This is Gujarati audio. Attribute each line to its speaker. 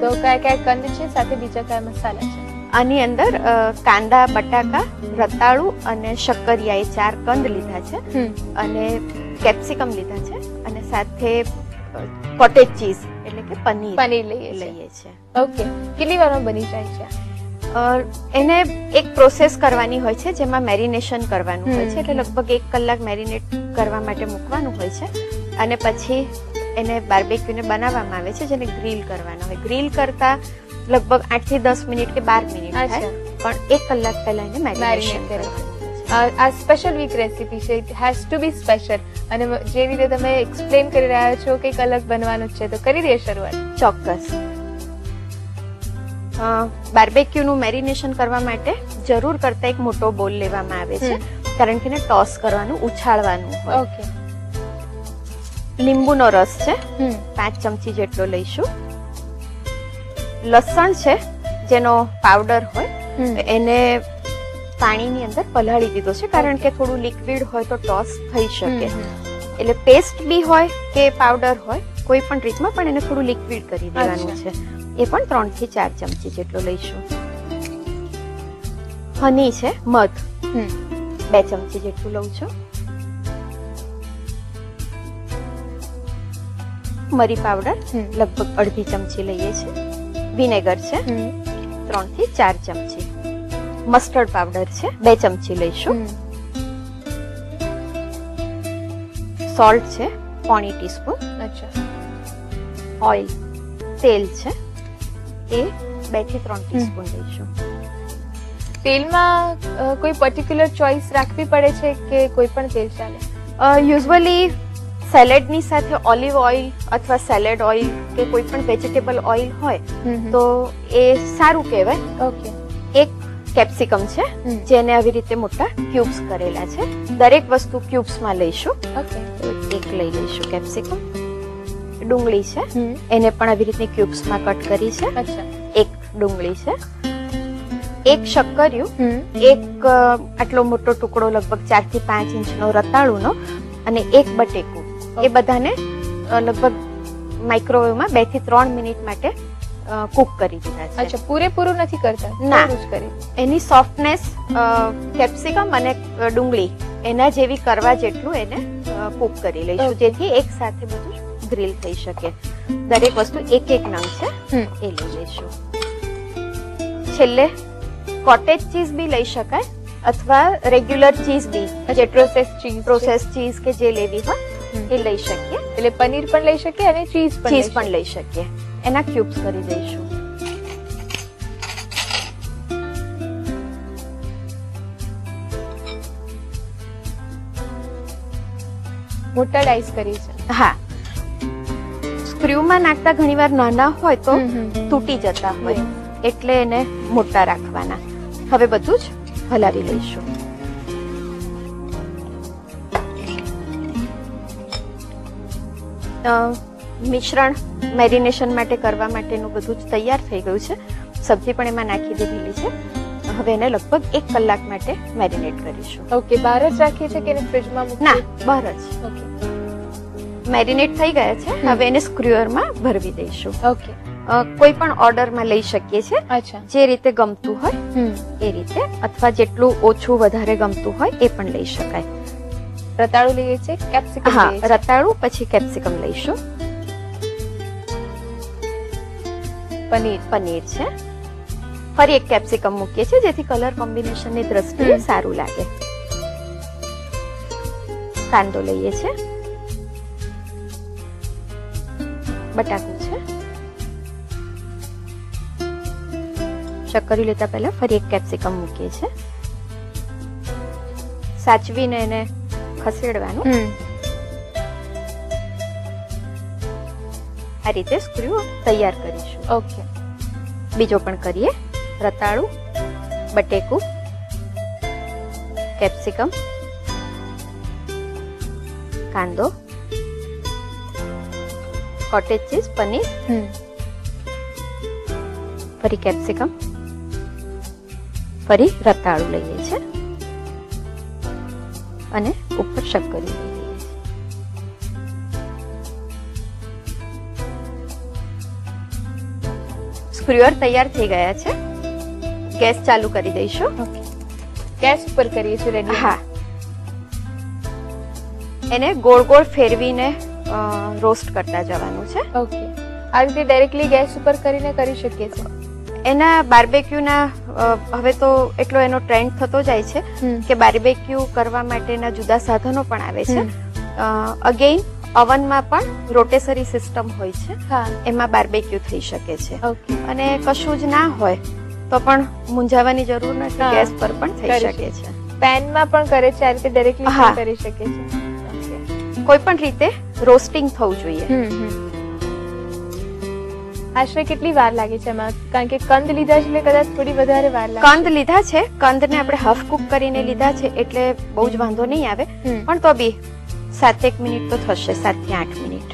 Speaker 1: તો કયા કયા કંદ છે, સાથે બીજા કયા મસાલા છે?
Speaker 2: આની અંદર કાંદા, બટાકા, રતાળુ અને શક્કરિયા એ 4 કંદ લીધા છે અને કેપ્સિકમ લીધા છે અને સાથે કોટેજ ચીઝ એટલે કે પનીર લઈએ છે.
Speaker 1: ઓકે, કેટલી વારમાં બની જાય છે?
Speaker 2: એને એક પ્રોસેસ કરવાની હોય છે જેમાં મેરિનેશન કરવાનું હોય છે, એટલે લગભગ 1 કલાક મેરિનેટ કરવા માટે મૂકવાનું હોય છે અને પછી એને બાર્બેક્યુને બનાવવામાં આવે છે, જેને ગ્રીલ કરવાનો હોય. ગ્રીલ કરતા લગભગ 8 થી 10 મિનિટ કે 12 મિનિટ થાય, પણ 1 કલાક પહેલા એને મેરિનેશન કરવાનું.
Speaker 1: આ સ્પેશિયલ વીક રેસીપી છે, it has to be special. અને જે રીતે તમે એક્સપ્લેન કરી રહ્યા છો કંઈક અલગ બનવાનું છે, તો કરી દઈએ શરૂઆત.
Speaker 2: ચોક્કસ. બાર્બેક્યુનું મેરિનેશન કરવા માટે જરૂર કરતા એક મોટો બોલ લેવામાં આવે છે, કારણ કે એને ટોસ કરવાનું, ઉછાળવાનું હોય.
Speaker 1: ઓકે.
Speaker 2: લીંબુનો રસ છે, 5 ચમચી જેટલો લઈશું. લસણ છે જેનો પાવડર હોય એને પાણીની અંદર પલાળી દીધો છે, કારણ કે થોડું લિક્વિડ હોય તો ટોસ થઈ શકે. એટલે પેસ્ટ બી હોય કે પાવડર હોય કોઈ પણ રીતમાં, પણ એને થોડું લિક્વિડ કરી દેવાનું છે. એ પણ 3 થી 4 ચમચી જેટલો લઈશું. હની છે, મધ 2 ચમચી જેટલું લઉં છું. મરી પાવડર લગભગ 1/2 ચમચી લઈએ છીએ. વિનેગર છે 3 થી 4 ચમચી. મસ્ટર્ડ પાવડર છે 2 ચમચી લઈશું. સોલ્ટ છે 1/4 ટીસ્પૂન. ઓઇલ તેલ છે એ 2 થી 3 ટીસ્પૂન લઈશું.
Speaker 1: તેલમાં કોઈ પર્ટિક્યુલર ચોઇસ રાખવી પડે છે કે કોઈ પણ તેલ ચાલે?
Speaker 2: યુઝ્યુઅલી સેલેડની સાથે ઓલિવ ઓઇલ અથવા સેલેડ ઓઇલ કે કોઈ પણ વેજીટેબલ ઓઇલ હોય તો એ સારું કહેવાય.
Speaker 1: ઓકે.
Speaker 2: એક કેપ્સિકમ છે જેને આવી રીતે મોટા ક્યુબ્સ કરેલા છે. દરેક વસ્તુ ક્યુબ્સમાં લઈશું.
Speaker 1: ઓકે.
Speaker 2: એક લઈ લઈશું કેપ્સિકમ. ડુંગળી છે એને પણ આવી રીતની ક્યુબ્સમાં કટ કરી છે.
Speaker 1: અચ્છા.
Speaker 2: એક ડુંગળી છે. એક શક્કરિયું, એક આટલો મોટો ટુકડો લગભગ 4 થી 5 ઇંચનો રતાળુનો અને એક બટેકું. એ બધાને લગભગ માઇક્રોવેવમાં 2 થી 3 મિનિટ માટે કુક કરી દીધા છે.
Speaker 1: અચ્છા, પૂરેપૂરું નથી કરતા?
Speaker 2: ના, એની સોફ્ટનેસ કેપ્સિકમ અને ડુંગળી એના જેવી કરવા જેટલું એને કુક કરી લઈશું, જેથી એક સાથે બધું ગ્રીલ થઈ શકે. દરેક વસ્તુ એક નંગ છે એ લઈ લઈશું. છેલ્લે કોટેજ ચીઝ બી લઈ શકાય અથવા રેગ્યુલર ચીઝ બી, જે પ્રોસેસ ચીઝ કે જે લેવી હોય એ લઈ શકીએ.
Speaker 1: એટલે પનીર પણ લઈ શકીએ અને ચીઝ
Speaker 2: પણ લઈ શકીએ. એના ક્યુબ્સ કરી દઈશું.
Speaker 1: મોટા ડાઈસ કરી છે.
Speaker 2: હા, સ્ક્રૂમાં નાખતા ઘણીવાર નાના હોય તો તૂટી જતા હોય, એટલે એને મોટા રાખવાના. હવે બધું જ હલાવી લઈશું. મિશ્રણ મેરિનેશન માટે કરવા માટેનું બધું જ તૈયાર થઈ ગયું છે. સબ્જી પણ એમાં નાખી દીધેલી છે. હવે એને લગભગ 1 કલાક માટે મેરિનેટ કરીશું.
Speaker 1: ઓકે. બહાર જ રાખીએ છીએ કે ફ્રીજમાં મૂકીએ?
Speaker 2: ના, બહાર જ.
Speaker 1: ઓકે.
Speaker 2: મેરિનેટ થઈ ગયા છે. હવે એને સ્ક્રુઅરમાં ભરવી દઈશું.
Speaker 1: ઓકે.
Speaker 2: કોઈ પણ ઓર્ડરમાં લઈ શકીએ છીએ.
Speaker 1: અચ્છા.
Speaker 2: જે રીતે ગમતું હોય એ રીતે, અથવા જેટલું ઓછું વધારે ગમતું હોય એ પણ લઈ શકાય.
Speaker 1: રતાળુ લઈએ છીએ, કેપ્સિકમ?
Speaker 2: હા, રતાળુ પછી કેપ્સિકમ લઈશું. પનીર છે. ફરી એક કેપ્સિકમ મૂકીએ છીએ, જેથી કલર કોમ્બિનેશનની દ્રષ્ટિએ સારું લાગે. કાંદો લઈએ છીએ. બટાકું છે. શક્કરી લેતા પહેલા ફરી એક કેપ્સિકમ મૂકીએ છીએ. સાચવીને એને ખસેડવાનું. આ રીતે સ્ક્રૂ તૈયાર કરીશું.
Speaker 1: ઓકે.
Speaker 2: બીજો પણ કરીએ. રતાળુ, બટેકું, કેપ્સિકમ, કાંદો, કોટેજ ચીઝ, પનીર, ફરી કેપ્સિકમ, ફરી રતાળુ લઈએ છીએ અને ઉપર શક્કરી લઈએ છીએ. સ્ક્યુઅર તૈયાર થઈ ગયા છે. ગેસ ચાલુ કરી દઈશું.
Speaker 1: ઓકે, ગેસ ઉપર કરીએ છીએ રેડી.
Speaker 2: હા, એને ગોળ ગોળ ફેરવીને રોસ્ટ કરતા જવાનું છે.
Speaker 1: ઓકે, આ રીતે ડાયરેક્ટલી ગેસ ઉપર કરીને કરી શકીએ છીએ.
Speaker 2: એના બાર્બેક્યુના હવે તો એટલો એનો ટ્રેન્ડ થતો જાય છે કે બાર્બેક્યુ કરવા માટેના જુદા સાધનો પણ આવે છે. અગેઇન ઓવનમાં પણ રોટેસરી સિસ્ટમ હોય છે.
Speaker 1: હા,
Speaker 2: એમાં બાર્બેક્યુ થઈ શકે છે.
Speaker 1: ઓકે,
Speaker 2: અને કશું જ ના હોય તો પણ મૂંઝાવાની જરૂર નથી,
Speaker 1: હા,
Speaker 2: ગેસ પર પણ થઈ
Speaker 1: કરી
Speaker 2: શકે છે.
Speaker 1: પેનમાં પણ કરે છે, આ રીતે ડાયરેક્ટલી
Speaker 2: હા.
Speaker 1: પણ કરી શકે છે. ઓકે.
Speaker 2: કોઈ પણ રીતે રોસ્ટિંગ થવું જોઈએ.
Speaker 1: આશરે કેટલી વાર લાગે છે એમાં? કારણ કે કંદ લીધા છે એટલે કદાચ થોડી વધારે વાર લાગે.
Speaker 2: કંદ લીધા છે, કંદને આપણે હાફ કુક કરીને લીધા છે એટલે બહુ જ વાંધો નહીં આવે, પણ તો બી 7-1 મિનિટ તો થશે, 7 થી 8 મિનિટ.